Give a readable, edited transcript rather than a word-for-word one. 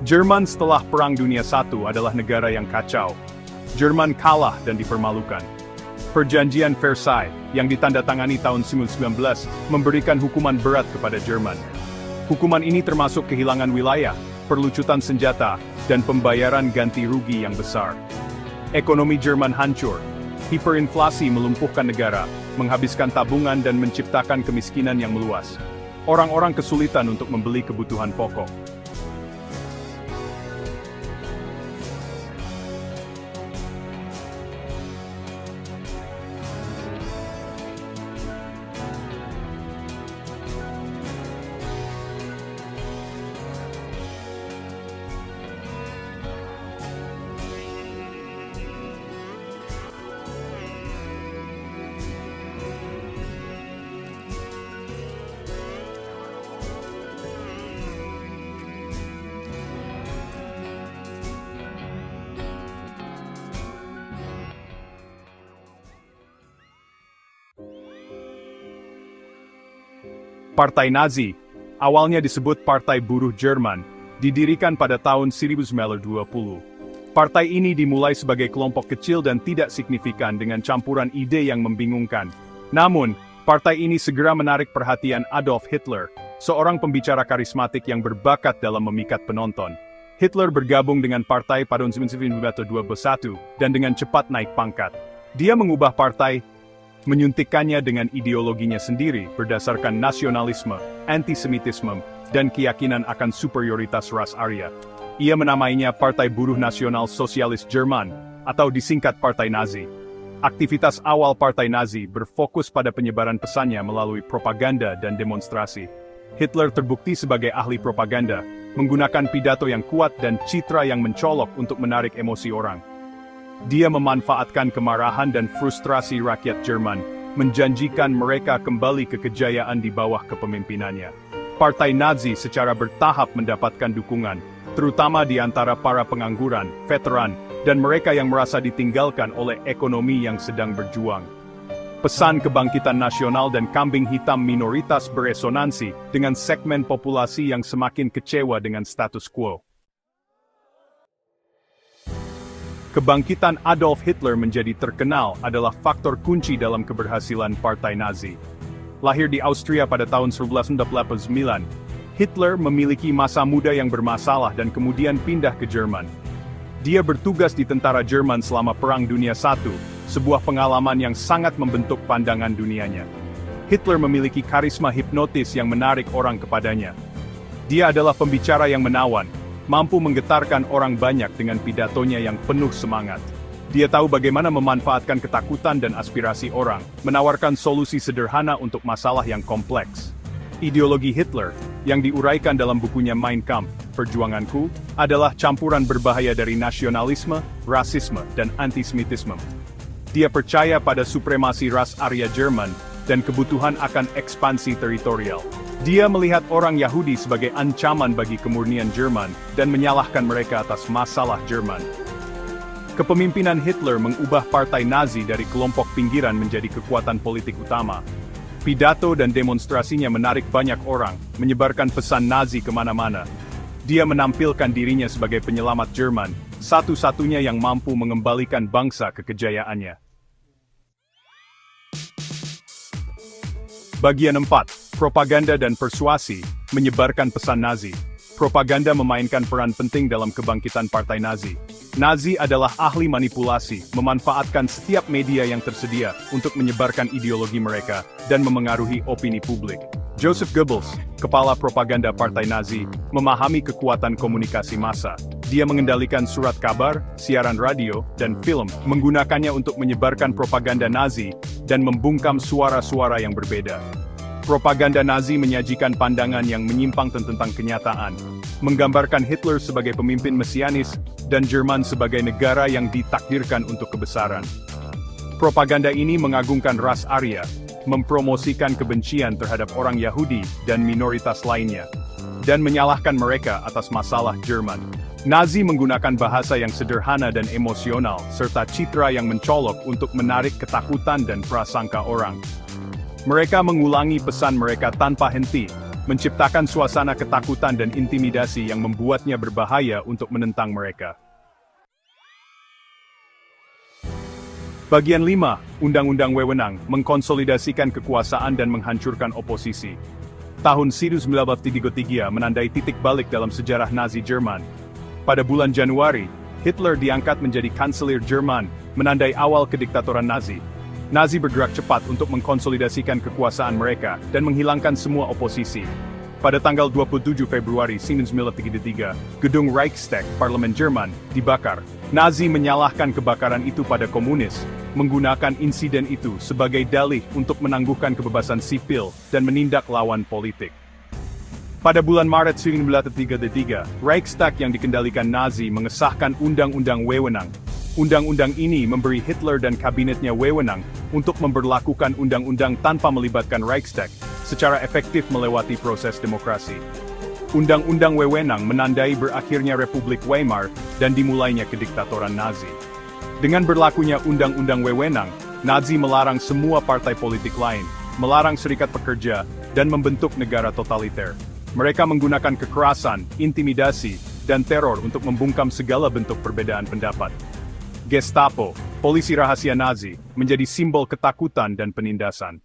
Jerman setelah Perang Dunia I adalah negara yang kacau. Jerman kalah dan dipermalukan. Perjanjian Versailles, yang ditandatangani tahun 1919, memberikan hukuman berat kepada Jerman. Hukuman ini termasuk kehilangan wilayah, perlucutan senjata, dan pembayaran ganti rugi yang besar. Ekonomi Jerman hancur. Hiperinflasi melumpuhkan negara, menghabiskan tabungan dan menciptakan kemiskinan yang meluas. Orang-orang kesulitan untuk membeli kebutuhan pokok. Partai Nazi, awalnya disebut Partai Buruh Jerman, didirikan pada tahun 1920. Partai ini dimulai sebagai kelompok kecil dan tidak signifikan dengan campuran ide yang membingungkan. Namun, partai ini segera menarik perhatian Adolf Hitler, seorang pembicara karismatik yang berbakat dalam memikat penonton. Hitler bergabung dengan partai pada tahun 1921 dan dengan cepat naik pangkat. Dia mengubah partai, menyuntikkannya dengan ideologinya sendiri berdasarkan nasionalisme, antisemitisme, dan keyakinan akan superioritas ras Arya. Ia menamainya Partai Buruh Nasional Sosialis Jerman, atau disingkat Partai Nazi. Aktivitas awal Partai Nazi berfokus pada penyebaran pesannya melalui propaganda dan demonstrasi. Hitler terbukti sebagai ahli propaganda, menggunakan pidato yang kuat dan citra yang mencolok untuk menarik emosi orang. Dia memanfaatkan kemarahan dan frustrasi rakyat Jerman, menjanjikan mereka kembali ke kejayaan di bawah kepemimpinannya. Partai Nazi secara bertahap mendapatkan dukungan, terutama di antara para pengangguran, veteran, dan mereka yang merasa ditinggalkan oleh ekonomi yang sedang berjuang. Pesan kebangkitan nasional dan kambing hitam minoritas beresonansi dengan segmen populasi yang semakin kecewa dengan status quo. Kebangkitan Adolf Hitler menjadi terkenal adalah faktor kunci dalam keberhasilan Partai Nazi. Lahir di Austria pada tahun 1949, Hitler memiliki masa muda yang bermasalah dan kemudian pindah ke Jerman. Dia bertugas di tentara Jerman selama Perang Dunia I, sebuah pengalaman yang sangat membentuk pandangan dunianya. Hitler memiliki karisma hipnotis yang menarik orang kepadanya. Dia adalah pembicara yang menawan, mampu menggetarkan orang banyak dengan pidatonya yang penuh semangat. Dia tahu bagaimana memanfaatkan ketakutan dan aspirasi orang, menawarkan solusi sederhana untuk masalah yang kompleks. Ideologi Hitler, yang diuraikan dalam bukunya Mein Kampf, Perjuanganku, adalah campuran berbahaya dari nasionalisme, rasisme, dan antisemitisme. Dia percaya pada supremasi ras Arya Jerman, dan kebutuhan akan ekspansi teritorial. Dia melihat orang Yahudi sebagai ancaman bagi kemurnian Jerman, dan menyalahkan mereka atas masalah Jerman. Kepemimpinan Hitler mengubah Partai Nazi dari kelompok pinggiran menjadi kekuatan politik utama. Pidato dan demonstrasinya menarik banyak orang, menyebarkan pesan Nazi kemana-mana. Dia menampilkan dirinya sebagai penyelamat Jerman, satu-satunya yang mampu mengembalikan bangsa ke kejayaannya. Bagian 4. Propaganda dan persuasi, menyebarkan pesan Nazi. Propaganda memainkan peran penting dalam kebangkitan Partai Nazi. Nazi adalah ahli manipulasi, memanfaatkan setiap media yang tersedia untuk menyebarkan ideologi mereka dan memengaruhi opini publik. Joseph Goebbels, kepala propaganda Partai Nazi, memahami kekuatan komunikasi massa. Dia mengendalikan surat kabar, siaran radio, dan film, menggunakannya untuk menyebarkan propaganda Nazi dan membungkam suara-suara yang berbeda. Propaganda Nazi menyajikan pandangan yang menyimpang tentang kenyataan, menggambarkan Hitler sebagai pemimpin mesianis dan Jerman sebagai negara yang ditakdirkan untuk kebesaran. Propaganda ini mengagungkan ras Arya, mempromosikan kebencian terhadap orang Yahudi dan minoritas lainnya, dan menyalahkan mereka atas masalah Jerman. Nazi menggunakan bahasa yang sederhana dan emosional, serta citra yang mencolok untuk menarik ketakutan dan prasangka orang. Mereka mengulangi pesan mereka tanpa henti, menciptakan suasana ketakutan dan intimidasi yang membuatnya berbahaya untuk menentang mereka. Bagian 5, Undang-Undang Wewenang, mengkonsolidasikan kekuasaan dan menghancurkan oposisi. Tahun 1933 menandai titik balik dalam sejarah Nazi Jerman. Pada bulan Januari, Hitler diangkat menjadi kanselir Jerman, menandai awal kediktatoran Nazi. Nazi bergerak cepat untuk mengkonsolidasikan kekuasaan mereka dan menghilangkan semua oposisi. Pada tanggal 27 Februari 1933, gedung Reichstag, Parlemen Jerman, dibakar. Nazi menyalahkan kebakaran itu pada komunis, menggunakan insiden itu sebagai dalih untuk menangguhkan kebebasan sipil dan menindak lawan politik. Pada bulan Maret 1933, Reichstag yang dikendalikan Nazi mengesahkan Undang-Undang Wewenang. Undang-undang ini memberi Hitler dan kabinetnya wewenang untuk memberlakukan undang-undang tanpa melibatkan Reichstag, secara efektif melewati proses demokrasi. Undang-undang Wewenang menandai berakhirnya Republik Weimar dan dimulainya kediktatoran Nazi. Dengan berlakunya Undang-undang Wewenang, Nazi melarang semua partai politik lain, melarang serikat pekerja, dan membentuk negara totaliter. Mereka menggunakan kekerasan, intimidasi, dan teror untuk membungkam segala bentuk perbedaan pendapat. Gestapo, polisi rahasia Nazi, menjadi simbol ketakutan dan penindasan.